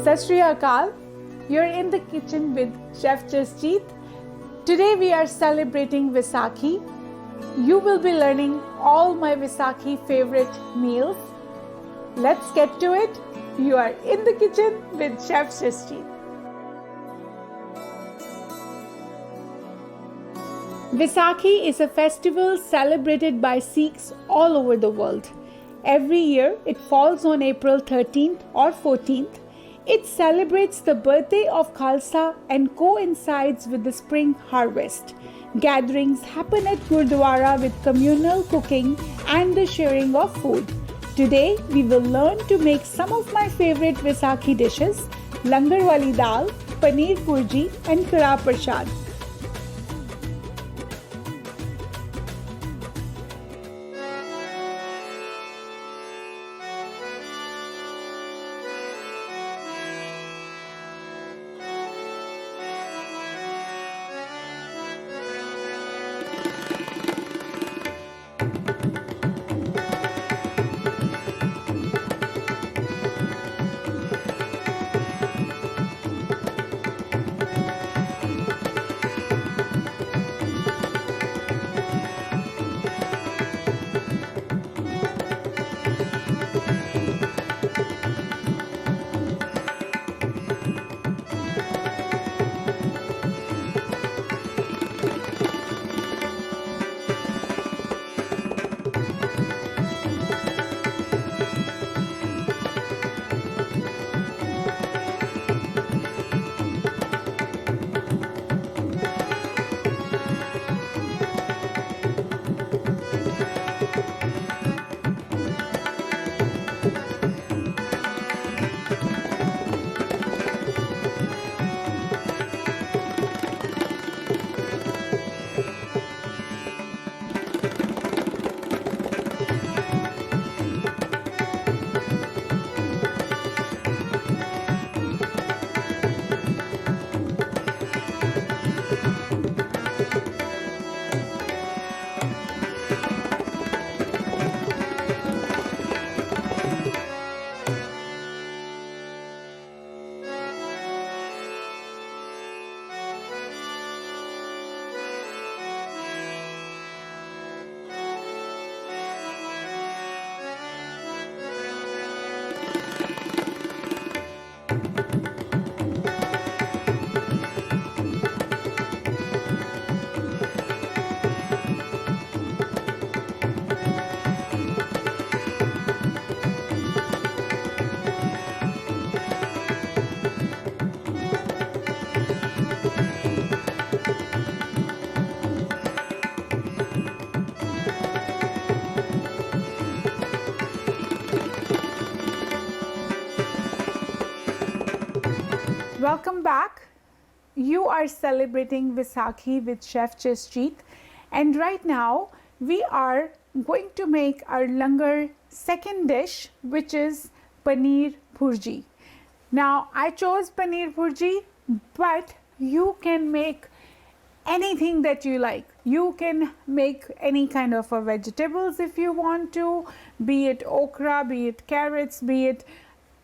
Sat Shri Akal, you're in the kitchen with Chef Jasjit. Today we are celebrating Vaisakhi. You will be learning all my Vaisakhi favorite meals. Let's get to it. You are in the kitchen with Chef Jasjit. Vaisakhi is a festival celebrated by Sikhs all over the world. Every year it falls on April 13th or 14th. It celebrates the birthday of Khalsa and coincides with the spring harvest. Gatherings happen at Gurdwara with communal cooking and the sharing of food. Today we will learn to make some of my favorite Vaisakhi dishes: langar wali dal, paneer purji and kara prasad. Welcome back. You are celebrating Vaisakhi with Chef Jasjit, and right now we are going to make our langar second dish, which is paneer bhurji. Now I chose paneer bhurji, but you can make anything that you like. You can make any kind of a vegetables if you want to, be it okra, be it carrots, be it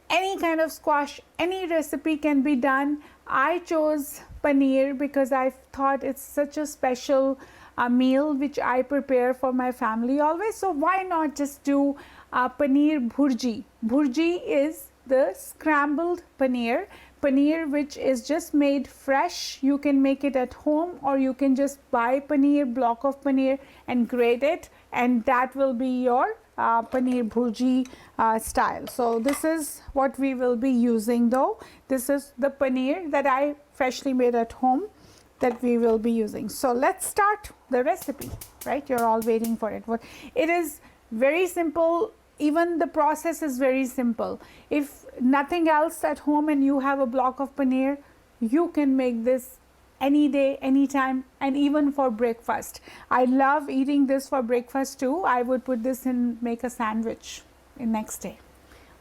any kind of squash. Any recipe can be done. I chose paneer because I thought it's such a special meal which I prepare for my family always. So why not just do paneer bhurji? Bhurji is the scrambled paneer which is just made fresh. You can make it at home, or you can just buy block of paneer and grate it, and that will be your paneer bhurji style. So this is what we will be using though. This is the paneer that I freshly made at home that we will be using. So let's start the recipe, right? You're all waiting for it. It is very simple. Even the process is very simple. If nothing else at home and you have a block of paneer, you can make this any day, anytime, and even for breakfast. I love eating this for breakfast too. I would put this in, make a sandwich in next day,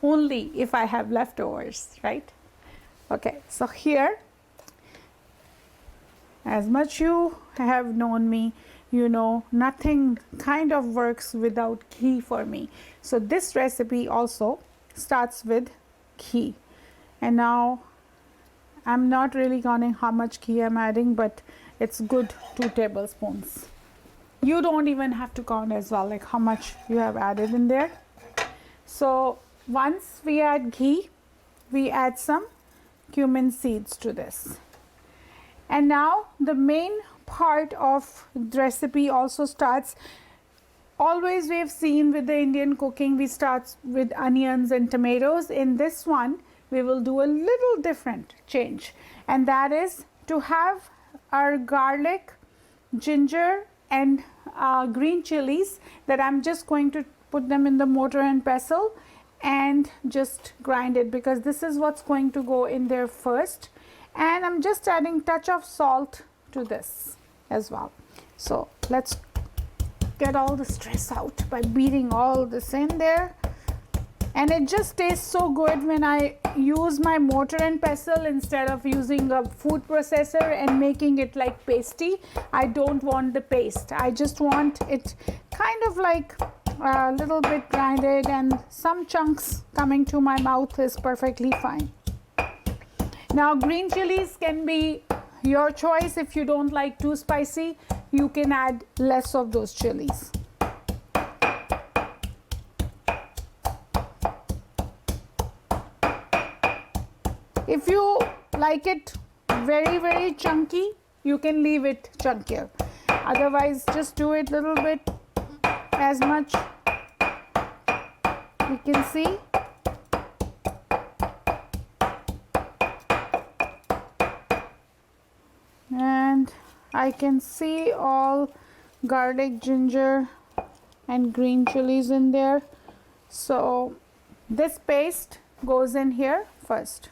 only if I have leftovers, right? Okay, so here, as much you have known me, you know nothing kind of works without ghee for me. So this recipe also starts with ghee. And now I'm not really counting how much ghee I'm adding, but it's good 2 tablespoons. You don't even have to count as well, like how much you have added in there. So once we add ghee, we add some cumin seeds to this. And now the main part of the recipe also starts. Always we have seen with the Indian cooking, we start with onions and tomatoes. In this one, we will do a little different change, and that is to have our garlic, ginger and green chilies that I'm just going to put them in the mortar and pestle and just grind it, because this is what's going to go in there first. And I'm just adding touch of salt to this as well. So let's get all the stress out by beating all this in there. And it just tastes so good when I use my mortar and pestle instead of using a food processor and making it like pasty. I don't want the paste. I just want it kind of like a little bit grinded, and some chunks coming to my mouth is perfectly fine. Now green chilies can be your choice. If you don't like too spicy, you can add less of those chilies. If you like it very chunky, you can leave it chunkier. Otherwise, just do it little bit, as much you can see. And I can see all garlic, ginger and green chilies in there. So this paste goes in here first.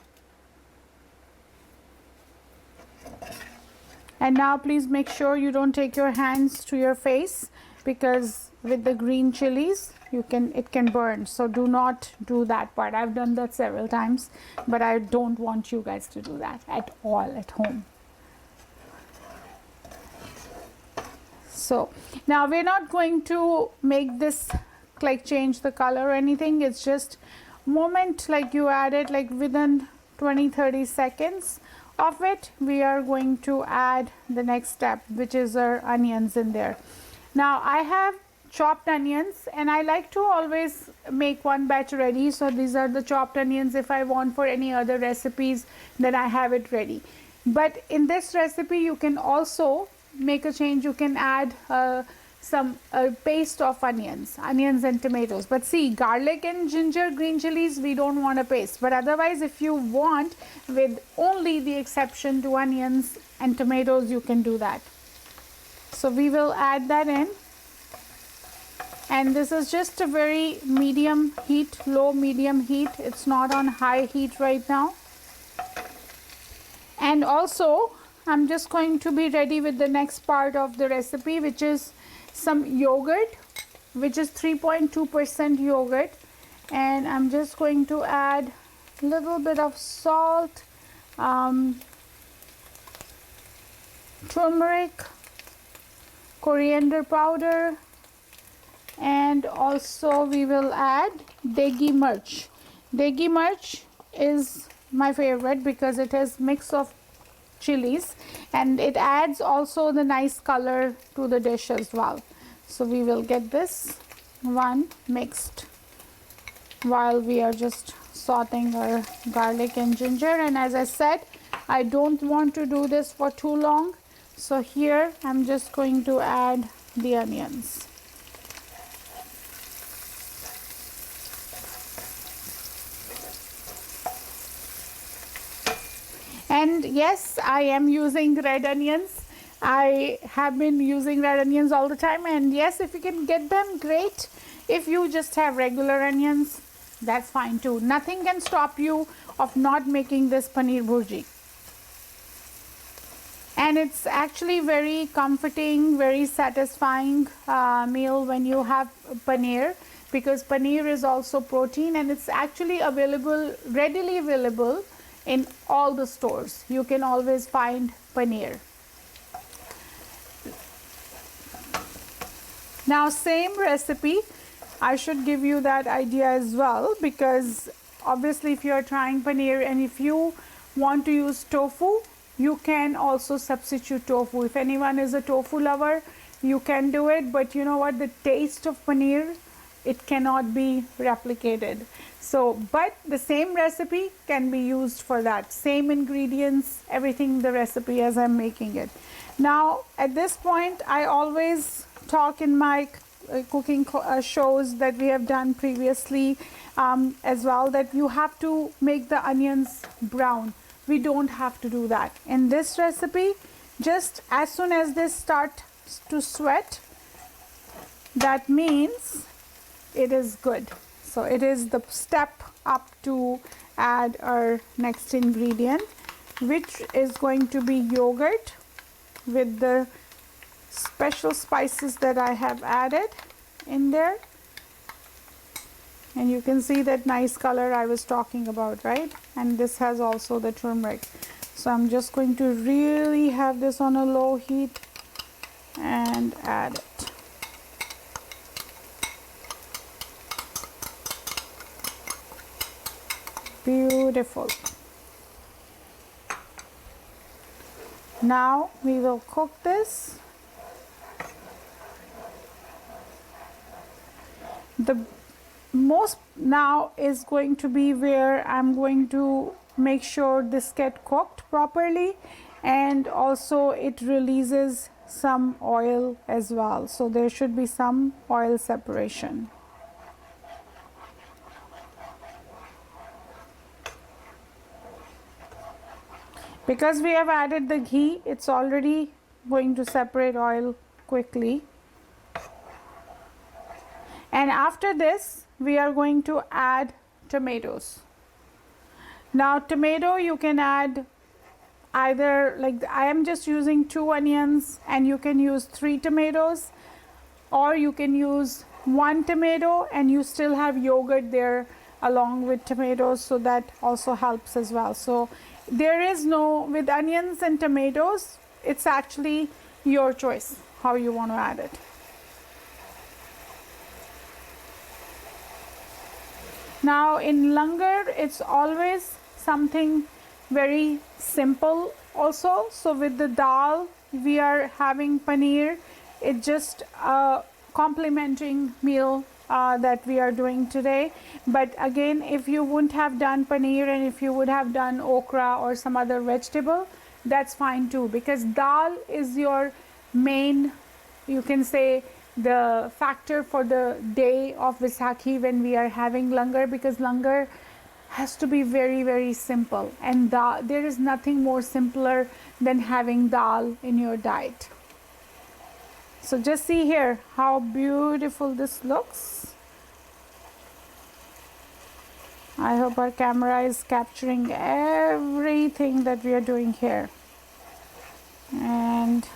And now please make sure you don't take your hands to your face, because with the green chilies it can burn. So do not do that part. I've done that several times, but I don't want you guys to do that at all at home. So now we're not going to make this like change the color or anything. It's just moment like you add it, like within 20-30 seconds of it, we are going to add the next step, which is our onions in there. Now I have chopped onions, and I like to always make one batch ready. So these are the chopped onions. If I want for any other recipes, then I have it ready. But in this recipe, you can also make a change. You can add some paste of onions and tomatoes. But see, garlic and ginger, green chilies, we don't want a paste. But otherwise, if you want, with only the exception to onions and tomatoes, you can do that. So we will add that in. And this is just a very medium heat, low medium heat. It's not on high heat right now. And also, I'm just going to be ready with the next part of the recipe, which is some yogurt, which is 3.2% yogurt. And I'm just going to add a little bit of salt, turmeric, coriander powder, and also we will add degi mirch. Degi mirch is my favorite because it has mix of chilies, and it adds also the nice color to the dish as well. So we will get this one mixed while we are just sauteing our garlic and ginger. And as I said, I don't want to do this for too long, so here I'm just going to add the onions. And yes, I am using red onions. I have been using red onions all the time, and yes, if you can get them, great. If you just have regular onions, that's fine too. Nothing can stop you of not making this paneer bhurji. And it's actually very comforting, very satisfying meal when you have paneer, because paneer is also protein, and it's actually available, readily available in all the stores. You can always find paneer. Now same recipe, I should give you that idea as well, because obviously if you are trying paneer and if you want to use tofu, you can also substitute tofu. If anyone is a tofu lover, you can do it, but you know what, the taste of paneer, it cannot be replicated. So but the same recipe can be used for that, same ingredients, everything, the recipe as I'm making it. Now at this point, I always talk in my cooking shows that we have done previously as well, that you have to make the onions brown. We don't have to do that in this recipe. Just as soon as they start to sweat, that means it is good. So it is the step up to add our next ingredient, which is going to be yogurt with the special spices that I have added in there. And you can see that nice color I was talking about, right? And this has also the turmeric. So I'm just going to really have this on a low heat and add it. Beautiful. Now we will cook this. The most now is going to be where I'm going to make sure this get cooked properly, and also it releases some oil as well. So there should be some oil separation. Because we have added the ghee, it's already going to separate oil quickly. And after this, we are going to add tomatoes. Now tomato, you can add either, like I am just using 2 onions, and you can use 3 tomatoes, or you can use 1 tomato and you still have yogurt there along with tomatoes, so that also helps as well. So there is no, with onions and tomatoes, it's actually your choice how you want to add it. Now in langar, it's always something very simple also. So with the dal, we are having paneer. It's just a complementing meal that we are doing today. But again, if you wouldn't have done paneer and if you would have done okra or some other vegetable, that's fine too, because dal is your main, you can say, the factor for the day of Vaisakhi when we are having langar, because langar has to be very, very simple, and there is nothing more simpler than having dal in your diet. So just see here how beautiful this looks. I hope our camera is capturing everything that we are doing here. And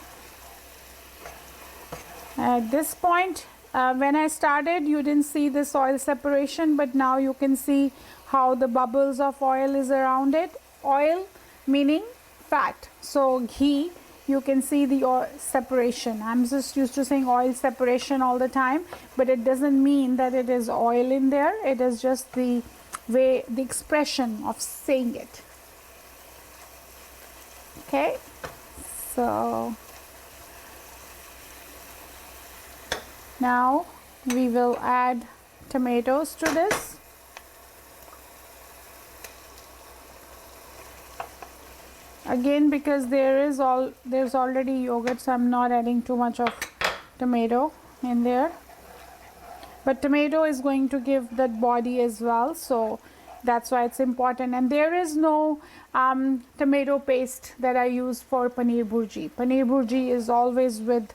at this point, when I started, you didn't see this oil separation, but now you can see how the bubbles of oil is around it. Oil meaning fat. So ghee, you can see the oil separation. I'm just used to saying oil separation all the time, but it doesn't mean that it is oil in there. It is just the way, the expression of saying it. Okay, so now we will add tomatoes to this. Again, because there's already yogurt, so I'm not adding too much of tomato in there. But tomato is going to give that body as well, so that's why it's important. And there is no tomato paste that I use for paneer bhurji. Paneer bhurji is always with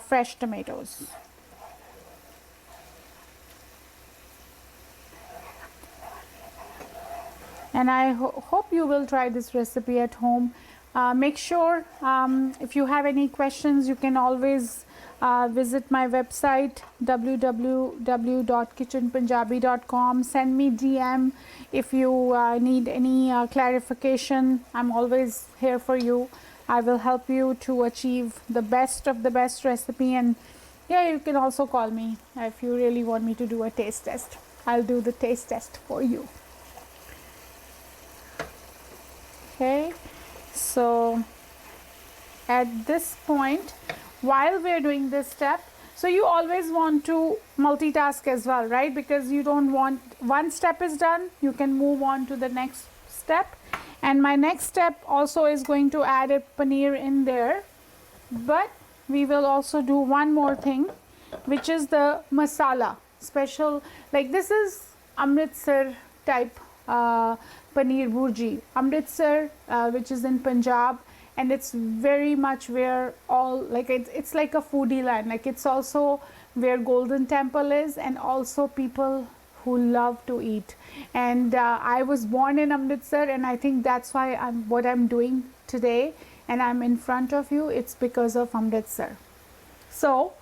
fresh tomatoes. And I hope you will try this recipe at home. Make sure if you have any questions, you can always visit my website www.kitchenpunjabi.com. Send me DM if you need any clarification. I'm always here for you. I will help you to achieve the best of the best recipe. And yeah, you can also call me if you really want me to do a taste test. I'll do the taste test for you. Okay, so at this point, while we're doing this step, so you always want to multitask as well, right? Because you don't want, one step is done, you can move on to the next step. And my next step also is going to add a paneer in there, but we will also do one more thing, which is the masala special. Like this is Amritsar type paneer bhurji. Amritsar, which is in Punjab, and it's very much where all, like it's like a foodie land. Like it's also where Golden Temple is, and also people who love to eat. And I was born in Amritsar, and I think that's why what I'm doing today, and I'm in front of you, it's because of Amritsar. So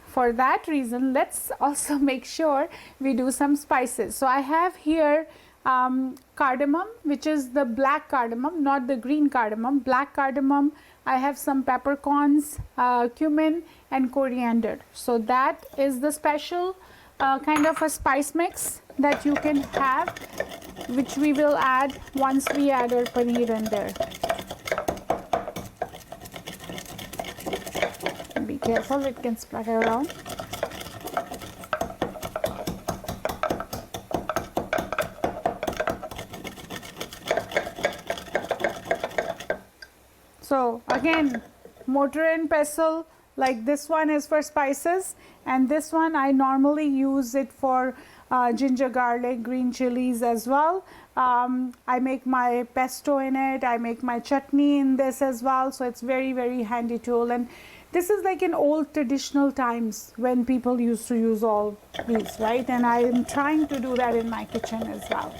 for that reason, let's also make sure we do some spices. So I have here cardamom, which is the black cardamom, not the green cardamom, black cardamom. I have some peppercorns, cumin, and coriander. So that is the special kind of a spice mix that you can have, which we will add once we add our paneer in there. Be careful, it can splatter around. So again, mortar and pestle, like this one is for spices, and this one I normally use it for ginger, garlic, green chilies as well. I make my pesto in it, I make my chutney in this as well, so it's very, very handy tool. And this is like in old traditional times when people used to use all these, right? And I am trying to do that in my kitchen as well.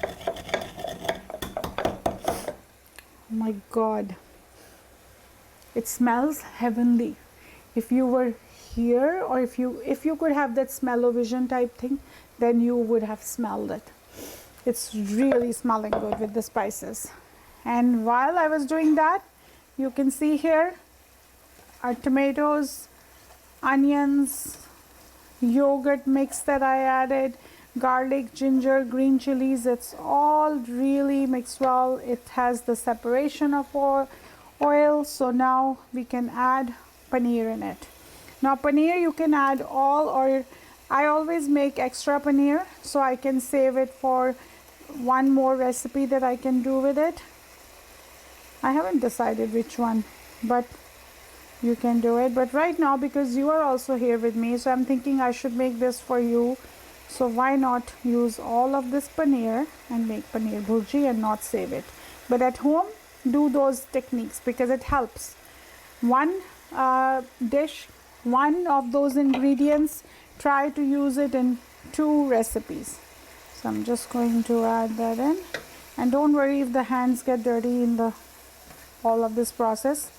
Oh my God, it smells heavenly. If you were here, or if you could have that smell-o-vision type thing, then you would have smelled it. It's really smelling good with the spices. And while I was doing that, you can see here our tomatoes, onions, yogurt mix that I added, garlic, ginger, green chilies. It's all really mixed well. It has the separation of oil. So now we can add paneer in it. Now paneer you can add all, or I always make extra paneer so I can save it for one more recipe that I can do with it. I haven't decided which one, but you can do it. But right now, because you are also here with me, so I'm thinking I should make this for you. So why not use all of this paneer and make paneer bhurji and not save it? But at home, do those techniques because it helps. One dish, one of those ingredients, try to use it in 2 recipes. So I'm just going to add that in, and don't worry if the hands get dirty in the all of this process.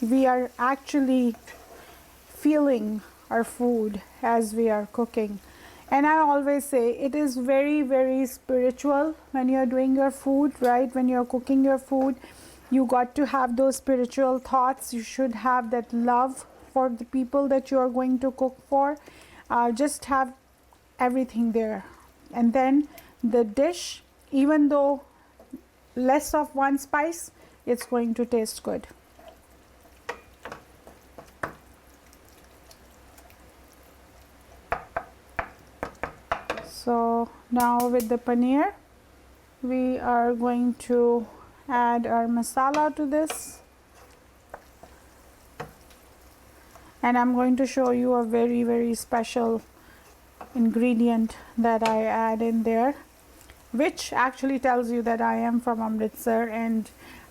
We are actually feeling our food as we are cooking. And I always say it is very, very spiritual when you're doing your food, right? When you're cooking your food, you got to have those spiritual thoughts. You should have that love for the people that you are going to cook for. Just have everything there. And then the dish, even though less of one spice, it's going to taste good. So now with the paneer, we are going to add our masala to this. And I'm going to show you a very, very special ingredient that I add in there, which actually tells you that I am from Amritsar and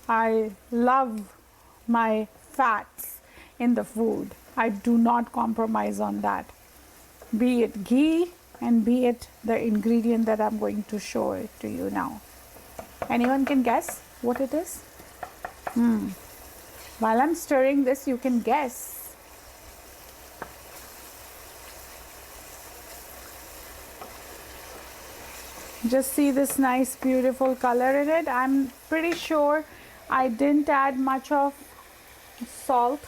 I love my fats in the food. I do not compromise on that, be it ghee and be it the ingredient that I'm going to show it to you now. Anyone can guess what it is? While I'm stirring this, you can guess. Just see this nice beautiful color in it. I'm pretty sure I didn't add much of salt,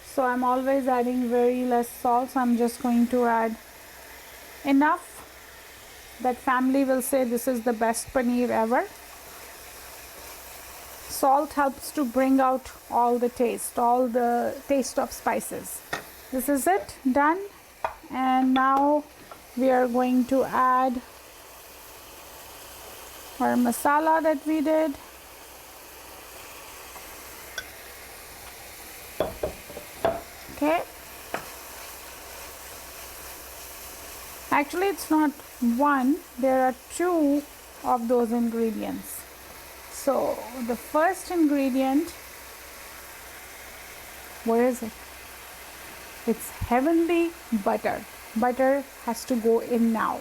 so I'm always adding very less salt. So I'm just going to add enough that family will say this is the best paneer ever. salt helps to bring out all the taste of spices. This is it, done. And now we are going to add our masala that we did. Okay. Actually, it's not one, there are two of those ingredients. So the first ingredient, where is it? It's heavenly butter. Butter has to go in now.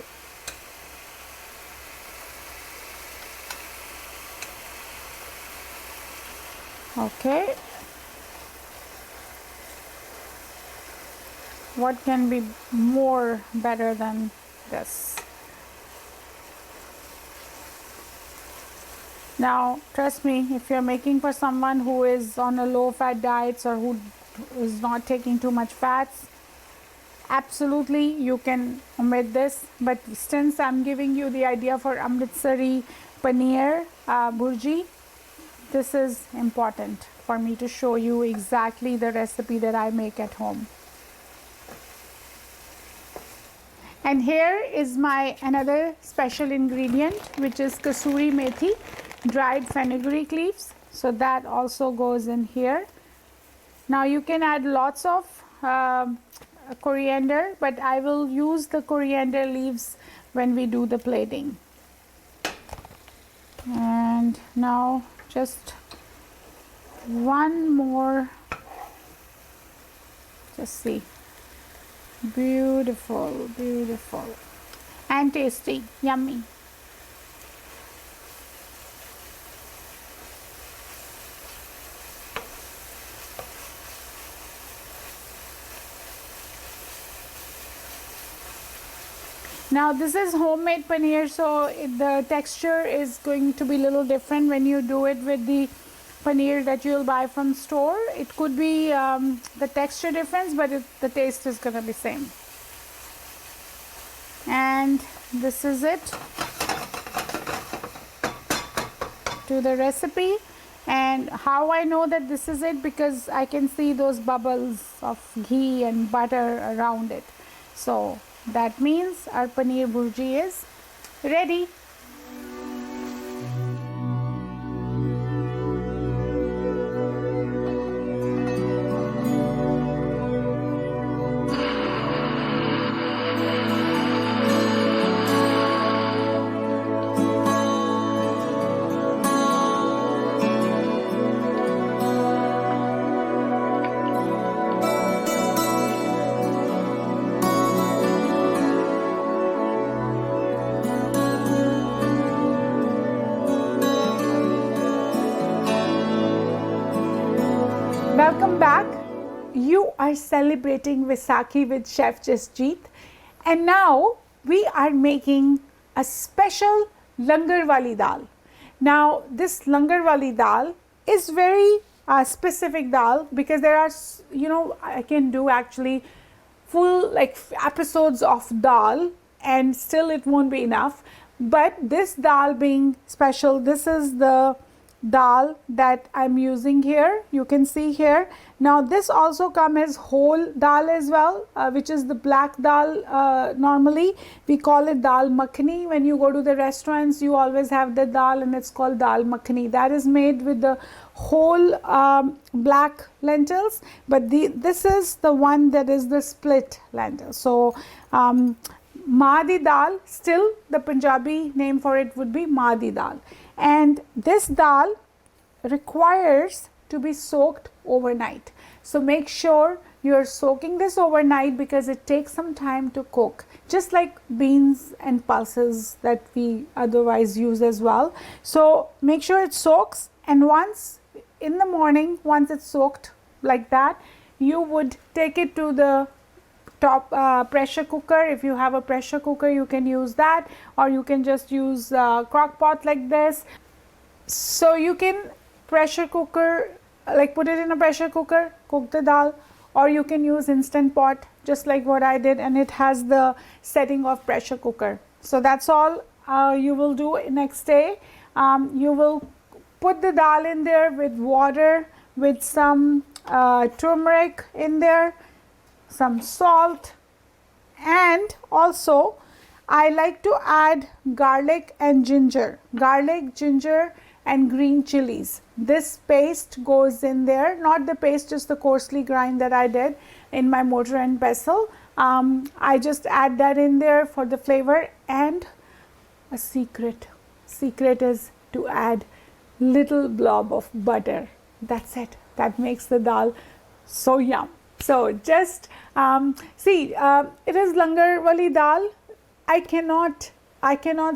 Okay. What can be more better than this? Now, trust me, if you're making for someone who is on a low fat diet or who is not taking too much fats, absolutely you can omit this. But since I'm giving you the idea for Amritsari paneer bhurji, this is important for me to show you exactly the recipe that I make at home. And here is my another special ingredient, which is kasuri methi, dried fenugreek leaves. So that also goes in here. Now you can add lots of coriander, but I will use the coriander leaves when we do the plating. And now just one more, just see. Beautiful, beautiful, and tasty, yummy. Now this is homemade paneer, so the texture is going to be a little different when you do it with the paneer that you'll buy from store. It could be the texture difference, but the taste is going to be same. And this is it to the recipe. And how I know that this is it, because I can see those bubbles of ghee and butter around it. So that means our paneer bhurji is ready. Welcome back. You are celebrating Vaisakhi with Chef Jasjit, and now we are making a special langar wali dal. Now this langar wali dal is very specific dal, because there are, I can do actually full episodes of dal and still it won't be enough. But this dal being special, this is the dal that I'm using here. You can see here. Now this also comes as whole dal as well, which is the black dal. Normally we call it dal makhani. When you go to the restaurants, you always have the dal and it's called dal makhani. That is made with the whole black lentils, but this is the one that is the split lentil. So Mahdi dal, still the Punjabi name for it would be Mahdi dal. And this dal requires to be soaked overnight. So make sure you are soaking this overnight, because it takes some time to cook, just like beans and pulses that we otherwise use as well. So make sure it soaks, and once in the morning, once it's soaked like that, you would take it to the top pressure cooker. If you have a pressure cooker, you can use that, or you can just use crock pot like this. So you can pressure cooker, put it in a pressure cooker, cook the dal, or you can use instant pot, just like what I did, and it has the setting of pressure cooker. So that's all you will do next day. You will put the dal in there with water, with some turmeric in there, some salt, and also I like to add garlic and ginger, and green chilies. This paste goes in there, not the paste, just the coarsely grind that I did in my mortar and pestle. I just add that in there for the flavor. And a secret is to add little blob of butter. That's it. That makes the dal so yum. So just see, it is langar wali dal. I cannot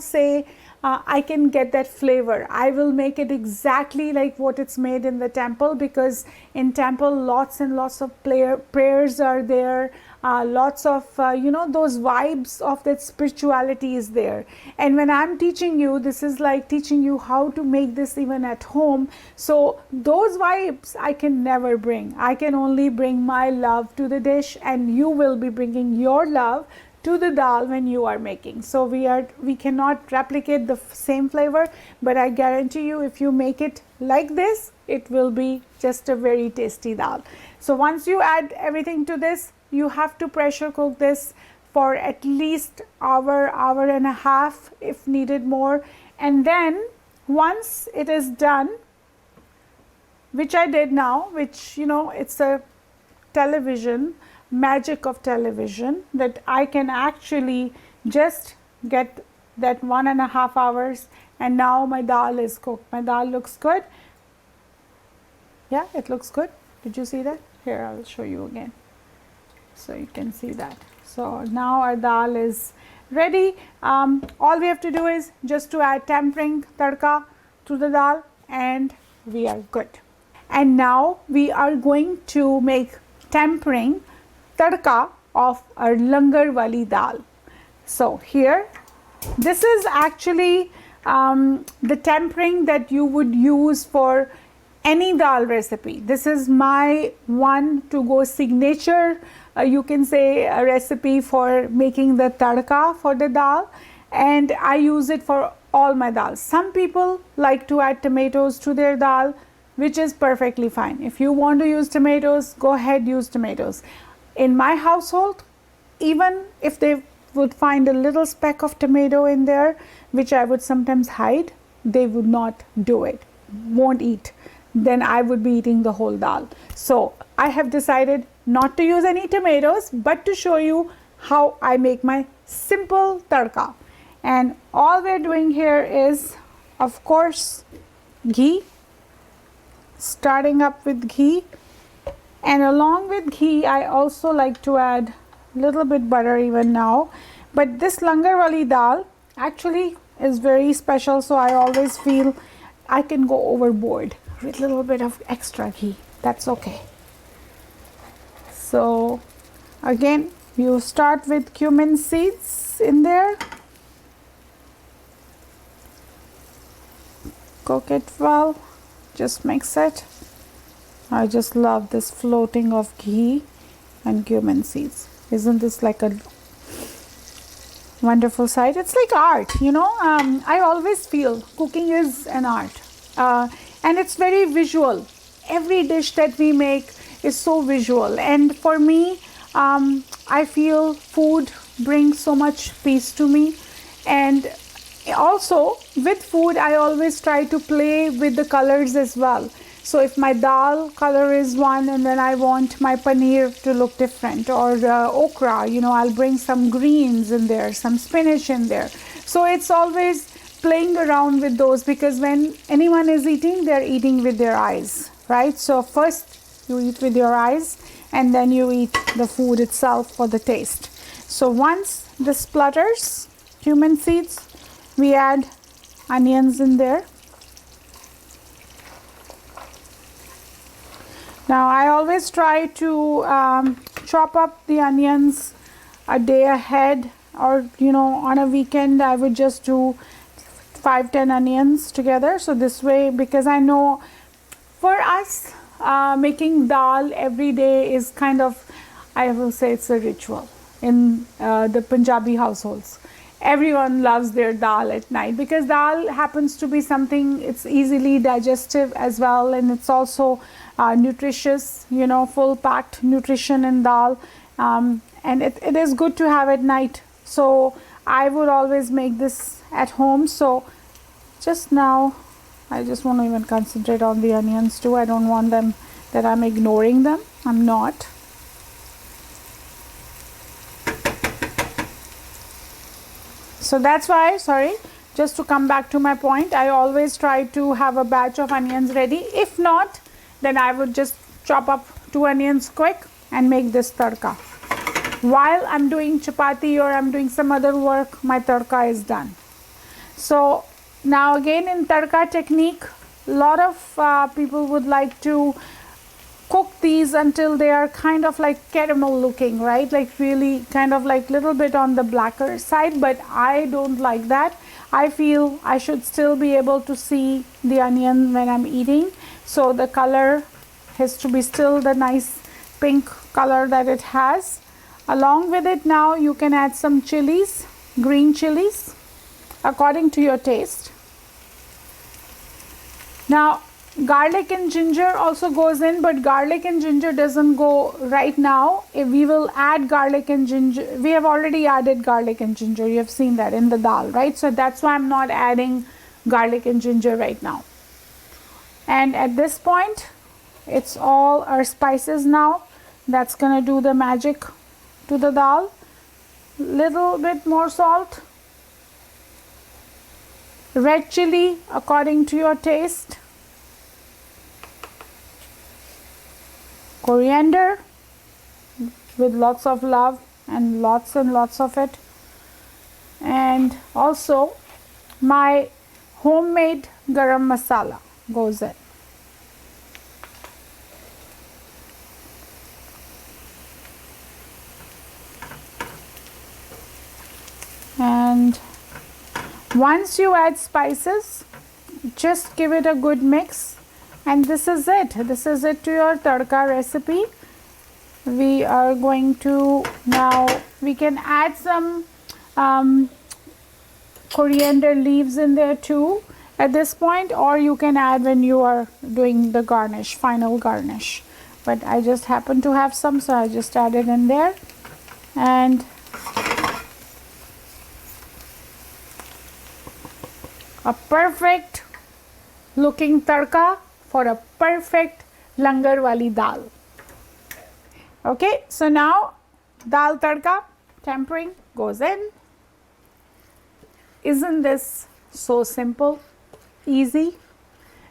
say I can get that flavor. I will make it exactly like what it's made in the temple, because in temple lots and lots of prayers are there, lots of those vibes of that spirituality is there. And when I'm teaching you, this is like teaching you how to make this even at home. So those vibes I can never bring. I can only bring my love to the dish, and you will be bringing your love to the dal when you are making. So we cannot replicate the same flavor, but I guarantee you, if you make it like this, it will be just a very tasty dal. So once you add everything to this, you have to pressure cook this for at least hour and a half, if needed more. And then once it is done, which I did now, which it's a magic of television, that I can actually just get that 1.5 hours, and now my dal is cooked. My dal looks good. Yeah, it looks good. Did you see that? Here, I'll show you again, so you can see that. So now our dal is ready. All we have to do is just to add tempering tadka to the dal, and we are good. And now we are going to make tempering tadka of our langar wali dal. So here, this is actually the tempering that you would use for any dal recipe. This is my one to go signature, you can say, a recipe for making the tadka for the dal, and I use it for all my dals. Some people like to add tomatoes to their dal, which is perfectly fine. If you want to use tomatoes, go ahead, use tomatoes. In my household, even if they would find a little speck of tomato in there, which I would sometimes hide, they would not do it, won't eat. Then I would be eating the whole dal. So I have decided not to use any tomatoes, but to show you how I make my simple tadka. And all we're doing here is, of course, ghee. Starting up with ghee, and along with ghee I also like to add a little bit butter even now. But this langar wali dal actually is very special, so I always feel I can go overboard with a little bit of extra ghee. That's okay. So again, you start with cumin seeds in there, cook it well, just mix it. I just love this floating of ghee and cumin seeds. Isn't this like a wonderful sight? It's like art, I always feel cooking is an art, and it's very visual. Every dish that we make is so visual, and for me, I feel food brings so much peace to me. And also with food, I always try to play with the colors as well. So if my dal color is one, and then I want my paneer to look different, or okra, I'll bring some greens in there, some spinach in there. So it's always playing around with those, because when anyone is eating, they're eating with their eyes, right? So first you eat with your eyes, and then you eat the food itself for the taste. So once this splutters, cumin seeds, we add onions in there. Now I always try to chop up the onions a day ahead, or on a weekend I would just do 5-10 onions together. So this way, because I know for us making dal every day is kind of, I will say, it's a ritual in the Punjabi households. everyone loves their dal at night, because dal happens to be something, it's easily digestive as well, and it's also nutritious, you know, full packed nutrition in dal, and it is good to have at night. So I would always make this at home. So just now I just want to even concentrate on the onions too. I don't want them that I'm ignoring them. I'm not. So that's why, sorry, just to come back to my point, I always try to have a batch of onions ready. If not, then I would just chop up 2 onions quick and make this tadka. While I'm doing chapati or I'm doing some other work, my tadka is done. So now again, in tadka technique, a lot of people would like to cook these until they are kind of like caramel looking, right? Like really kind of like little bit on the blacker side, but I don't like that. I feel I should still be able to see the onion when I'm eating. So the color has to be still the nice pink color that it has. Along with it, now you can add some chilies, green chilies, according to your taste. Now garlic and ginger also goes in, but garlic and ginger doesn't go right now. If we will add garlic and ginger, we have already added garlic and ginger, you have seen that in the dal, right? So that's why I'm not adding garlic and ginger right now. And at this point, it's all our spices now that's gonna do the magic to the dal. Little bit more salt, red chili according to your taste, coriander with lots of love and lots of it, and also my homemade garam masala goes in. And once you add spices, just give it a good mix, and this is it. This is it to your tadka recipe. We are going to now, we can add some coriander leaves in there too at this point, or you can add when you are doing the garnish, final garnish. But I just happen to have some, so I just added in there. And a perfect looking tadka for a perfect langar wali dal. Okay, so now dal tadka tempering goes in. Isn't this so simple, easy?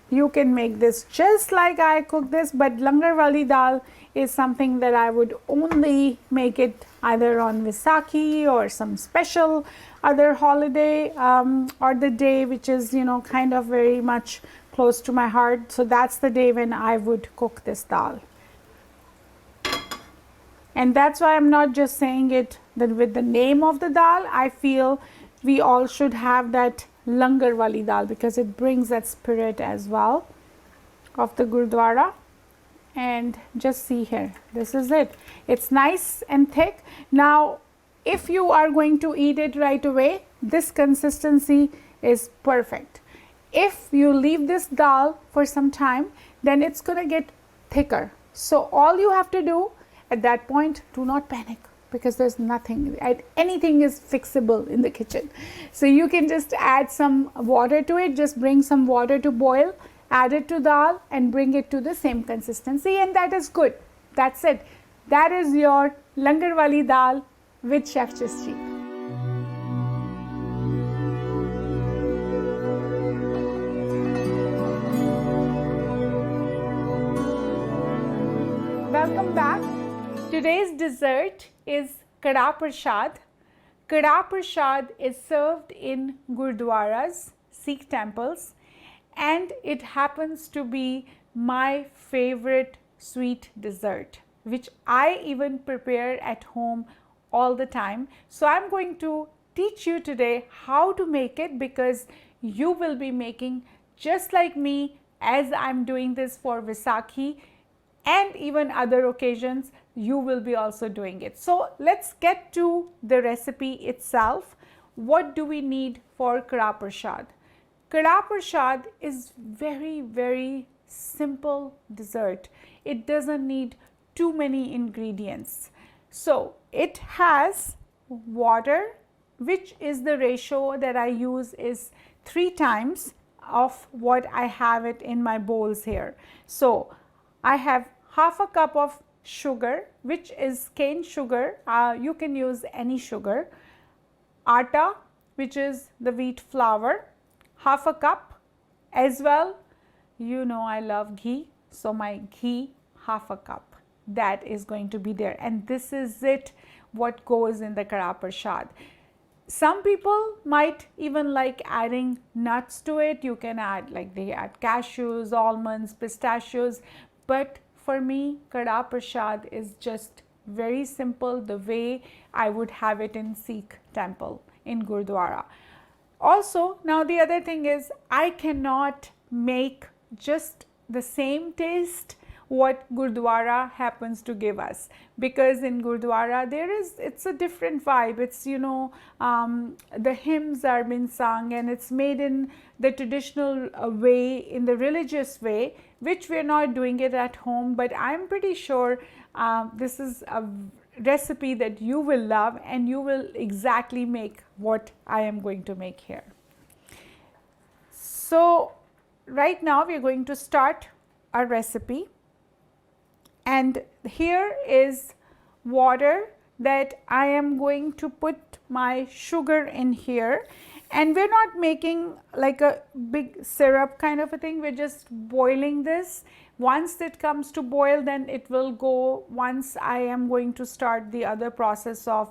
You can make this just like I cook this, but langar wali dal is something that I would only make it either on Vaisakhi or some special other holiday, or the day which is, you know, kind of very much close to my heart. So that's the day when I would cook this dal. And that's why I'm not just saying it that with the name of the dal. I feel we all should have that langar wali dal, because it brings that spirit as well of the Gurdwara. And just see here, this is it. It's nice and thick. Now if you are going to eat it right away, this consistency is perfect. If you leave this dal for some time, then it's gonna get thicker. So all you have to do at that point, do not panic, because there's nothing, anything is fixable in the kitchen. So you can just add some water to it, just bring some water to boil, add it to dal and bring it to the same consistency, and that is good. That's it. That is your langar wali dal with Chef Jasjit. Welcome back. Today's dessert is Kada Prashad. Kada Prashad is served in Gurdwaras, Sikh temples, and it happens to be my favorite sweet dessert, which I even prepare at home all the time. So I'm going to teach you today how to make it, because you will be making just like me as I'm doing this for Vaisakhi, and even other occasions you will be also doing it. So let's get to the recipe itself. what do we need for Kara Prasad? Kara Prasad is very, very simple dessert. It doesn't need too many ingredients. So it has water, which is the ratio that I use is 3 times of what I have it in my bowls here. So I have half a cup of sugar, which is cane sugar. You can use any sugar. Atta, which is the wheat flour, half a cup. As well, you know I love ghee, so my ghee, half a cup. That is going to be there, and this is it, what goes in the Kara Prasad. Some people might even like adding nuts to it. You can add, like they add cashews, almonds, pistachios, but for me, Kara Prasad is just very simple, the way I would have it in Sikh temple in Gurdwara. Also, now the other thing is, I cannot make just the same taste what Gurdwara happens to give us, because in Gurdwara it's a different vibe. It's, you know, the hymns are being sung and it's made in the traditional way, in the religious way, which we're not doing it at home. But I'm pretty sure this is a recipe that you will love and you will exactly make what I am going to make here. So right now we are going to start our recipe, and here is water that I am going to put my sugar in here, and we're not making like a big syrup kind of a thing, we're just boiling this. Once it comes to boil, then it will go, once I am going to start the other process of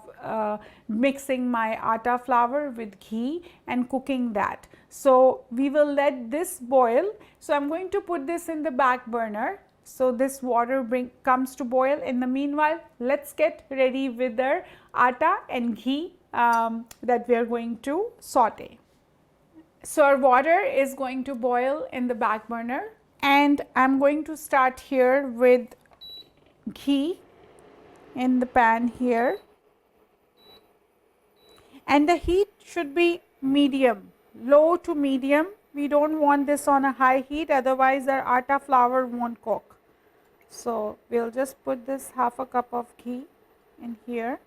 mixing my atta flour with ghee and cooking that. So we will let this boil. So I'm going to put this in the back burner. So this water comes to boil. In the meanwhile, let's get ready with our atta and ghee that we are going to saute. So our water is going to boil in the back burner, and I'm going to start here with ghee in the pan here, and the heat should be medium, low to medium. We don't want this on a high heat, otherwise our atta flour won't cook. So we'll just put this half a cup of ghee in here.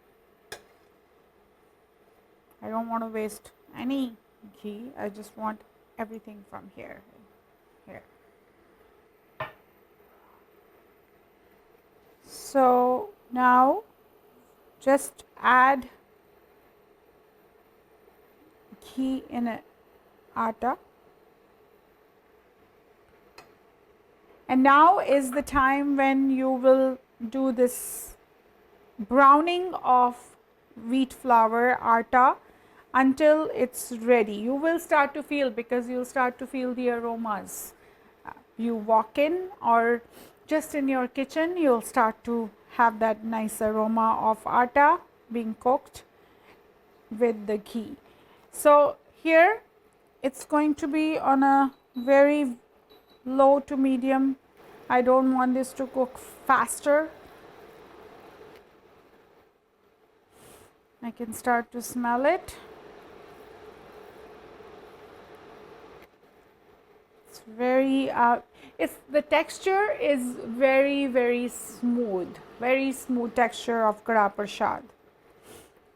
I don't want to waste any ghee, I just want everything from here. So now just add ghee in a atta, and now is the time when you will do this browning of wheat flour atta until it's ready. You will start to feel, because you'll start to feel the aromas. You walk in or just in your kitchen, you'll start to have that nice aroma of atta being cooked with the ghee. So here it's going to be on a very low to medium. I don't want this to cook faster. I can start to smell it. It's very the texture is very smooth, very smooth texture of Kara Prasad.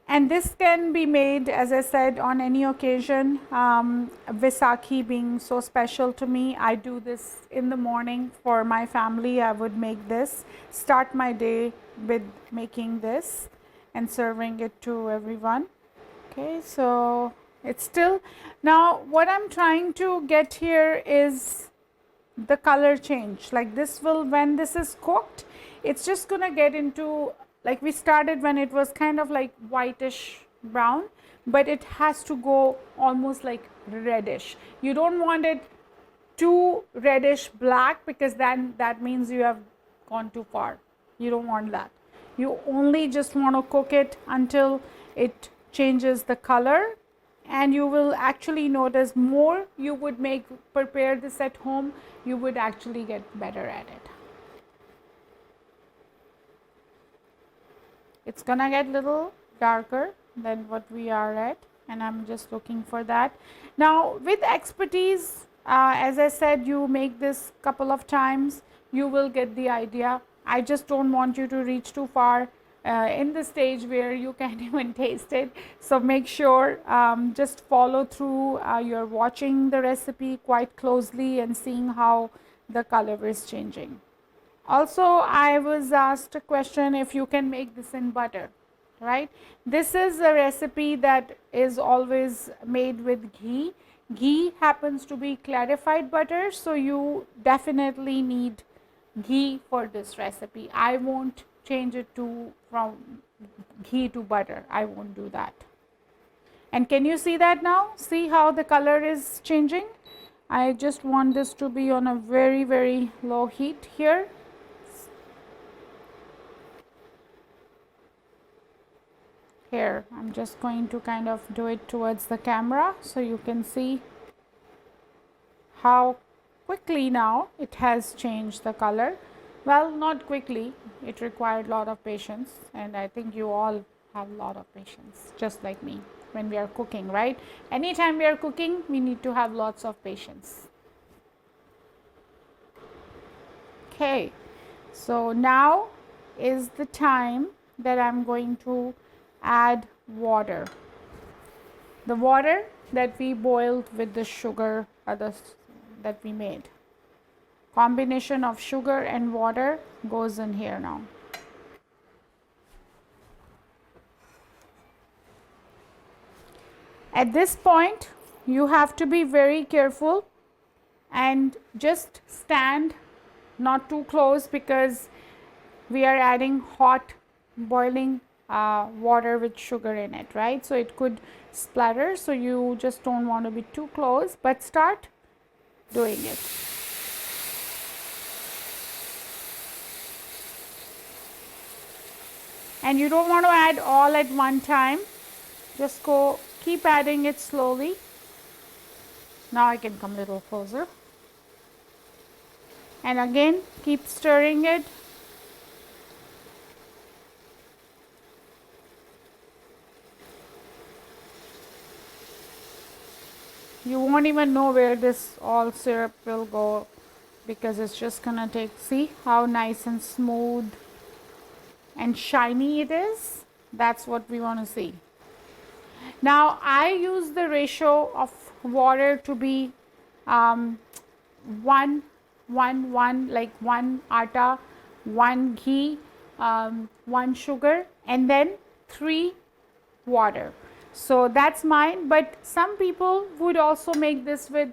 And this can be made, as I said, on any occasion. Vaisakhi being so special to me, I do this in the morning for my family. I would make this, start my day with making this and serving it to everyone. Okay, so it's still, now what I'm trying to get here is the color change. Like this will, when this is cooked, it's just gonna get into, like we started when it was kind of like whitish brown, but it has to go almost like reddish. You don't want it too reddish black, because then that means you have gone too far. You don't want that. You only just want to cook it until it changes the color, and you will actually notice more you would prepare this at home, you would actually get better at it. It's gonna get little darker than what we are at. and I'm just looking for that. Now with expertise, as I said, you make this couple of times, you will get the idea. I just don't want you to reach too far in the stage where you can't even taste it. So make sure just follow through. You're watching the recipe quite closely and seeing how the color is changing. Also, I was asked a question if you can make this in butter, right? This is a recipe that is always made with ghee. Ghee happens to be clarified butter, so you definitely need ghee for this recipe. I won't change it to from ghee to butter. I won't do that. And can you see that now? See how the color is changing? I just want this to be on a very, very low heat here. Here, I'm just going to kind of do it towards the camera so you can see how quickly now it has changed the color. Well, not quickly, it required a lot of patience, and I think you all have a lot of patience, just like me, when we are cooking, right? Anytime we are cooking, we need to have lots of patience. Okay, so now is the time that I'm going to add water. The water that we boiled with the sugar that we made. Combination of sugar and water goes in here now. At this point, you have to be very careful and just stand not too close, because we are adding hot boiling water with sugar in it, right? So it could splatter, so you just don't want to be too close, but start doing it. And you don't want to add all at one time, just keep adding it slowly. Now I can come a little closer, and again keep stirring it. You won't even know where this all syrup will go, because it's just gonna take, see how nice and smooth and shiny it is. That's what we want to see. Now I use the ratio of water to be 1 1 1, like 1 atta, 1 ghee, 1 sugar, and then 3 water. So that's mine, but some people would also make this with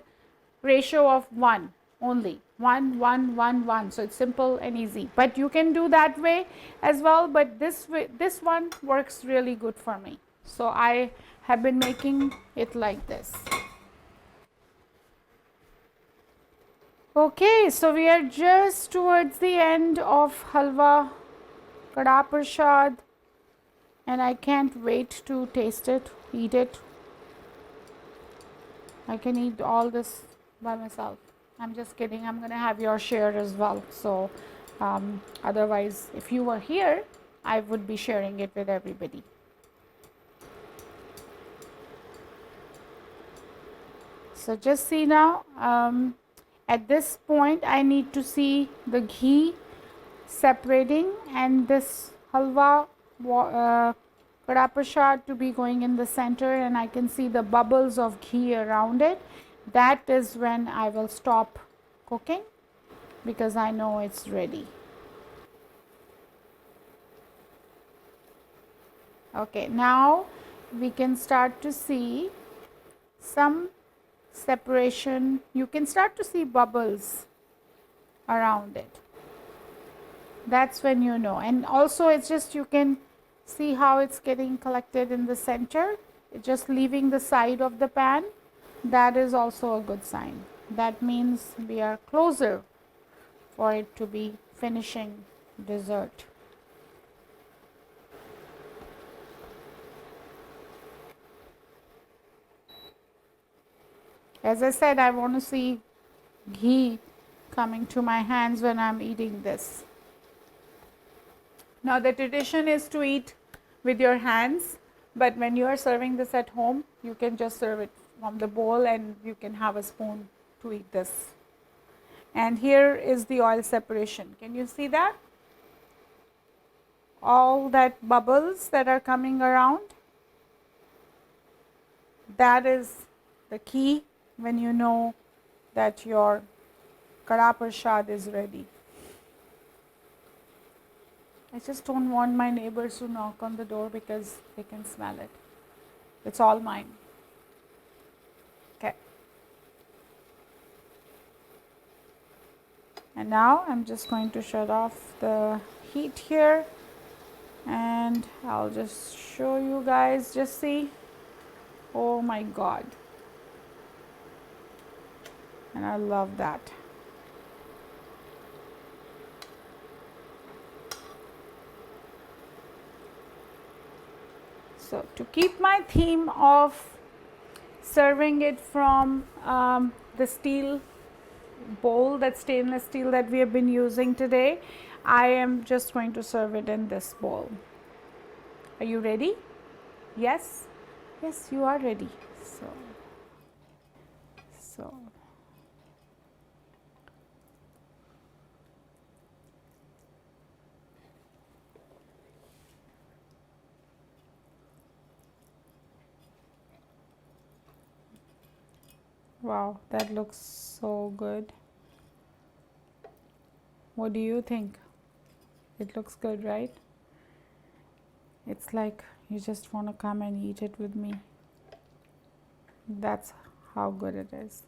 ratio of 1 only, 1 1 1 1. So it's simple and easy, but you can do that way as well, but this one works really good for me, so I have been making it like this. Okay, so we are just towards the end of halwa kada prasad, and I can't wait to taste it, eat it. I can eat all this by myself. I'm just kidding. I'm going to have your share as well. So otherwise, if you were here, I would be sharing it with everybody. So just see now, at this point, I need to see the ghee separating and this halwa kada prasad to be going in the center, and I can see the bubbles of ghee around it. That is when I will stop cooking, because I know it's ready. Okay, now we can start to see some separation. You can start to see bubbles around it. That's when you know. And also it's just, you can see how it's getting collected in the center, just leaving the side of the pan. That is also a good sign. That means we are closer for it to be finishing dessert. As I said, I want to see ghee coming to my hands when I'm eating this. Now the tradition is to eat with your hands, But when you are serving this at home, you can just serve it from the bowl and you can have a spoon to eat this. And here is the oil separation. Can you see that? All that bubbles that are coming around, that is the key when you know that your Kada Prasad is ready. I just don't want my neighbors to knock on the door because they can smell it. It's all mine. Okay. And now I'm just going to shut off the heat here, and I'll just show you guys. Just see. Oh my God. And I love that. So to keep my theme of serving it from the steel bowl, that stainless steel that we have been using today, I am just going to serve it in this bowl. Are you ready? Yes? Yes, you are ready. So wow, that looks so good. What do you think? It looks good, right? It's like you just want to come and eat it with me. That's how good it is.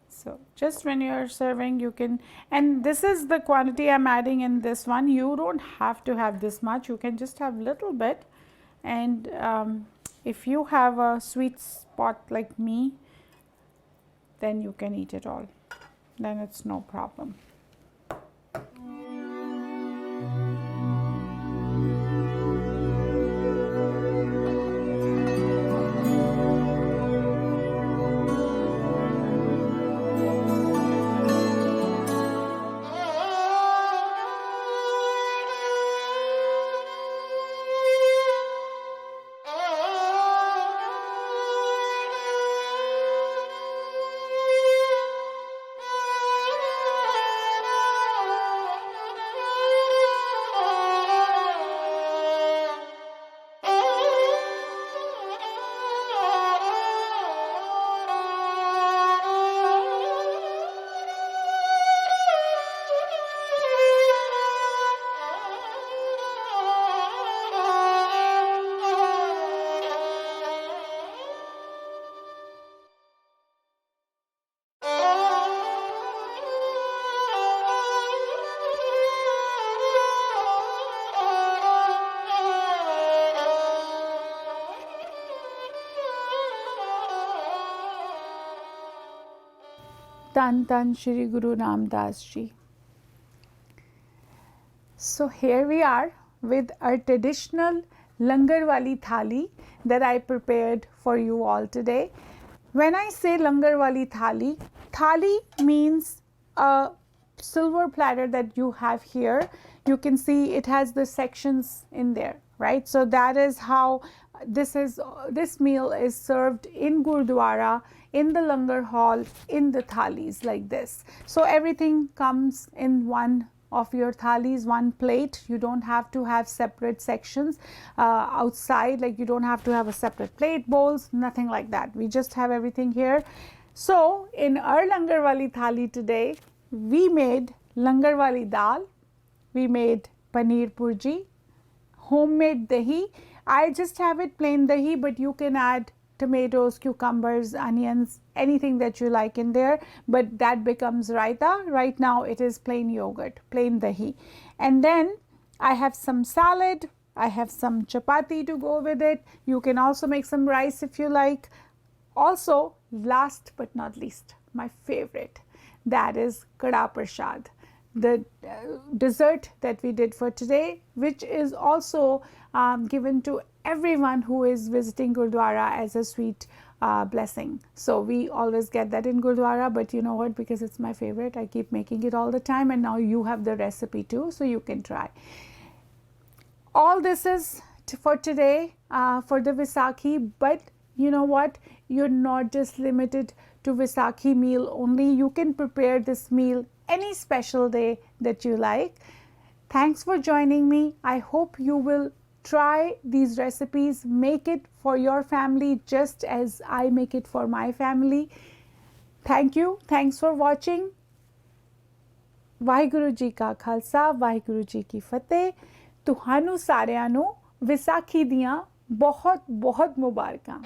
So just when you're serving, you can, and this is the quantity I'm adding in this one. You don't have to have this much. You can just have little bit. And if you have a sweet spot like me, then you can eat it all. Then it's no problem. Tan Tan Shri Guru Ramdas Ji. So here we are with our traditional langar wali thali that I prepared for you all today. When I say langar wali thali, thali means a silver platter that you have here. You can see it has the sections in there, right? So that is how this meal is served in Gurdwara, in the langar hall, in the thalis like this. So everything comes in one of your thalis, one plate. You don't have to have separate sections outside, like you don't have to have a separate plate, bowls, nothing like that. We just have everything here. So in our langar wali thali today, we made langar wali dal, we made paneer purji, homemade dahi. I just have it plain dahi, but you can add tomatoes, cucumbers, onions, anything that you like in there, but that becomes raita. Right now it is plain yogurt, plain dahi. And then I have some salad, I have some chapati to go with it. You can also make some rice if you like. Also, last but not least, my favorite, that is Kada Prasad, the dessert that we did for today, which is also given to everyone who is visiting Gurdwara as a sweet blessing. So we always get that in Gurdwara, but you know what, because it's my favorite, I keep making it all the time, and now you have the recipe too, so you can try. All this is for today for the Vaisakhi, but you know what? You're not just limited to Vaisakhi meal only. You can prepare this meal any special day that you like. Thanks for joining me. I hope you will try these recipes, make it for your family just as I make it for my family. Thank you. Thanks for watching. Waheguru ji ਕਾ ਖਾਲਸਾ ਵਾਹਿਗੁਰੂ ਜੀ ਕੀ ਫਤਿਹ ਤੁਹਾਨੂੰ ਸਾਰਿਆਂ ਨੂੰ ਵਿਸਾਖੀ ਦੀਆਂ ਬਹੁਤ ਬਹੁਤ ਮੁਬਾਰਕਾਂ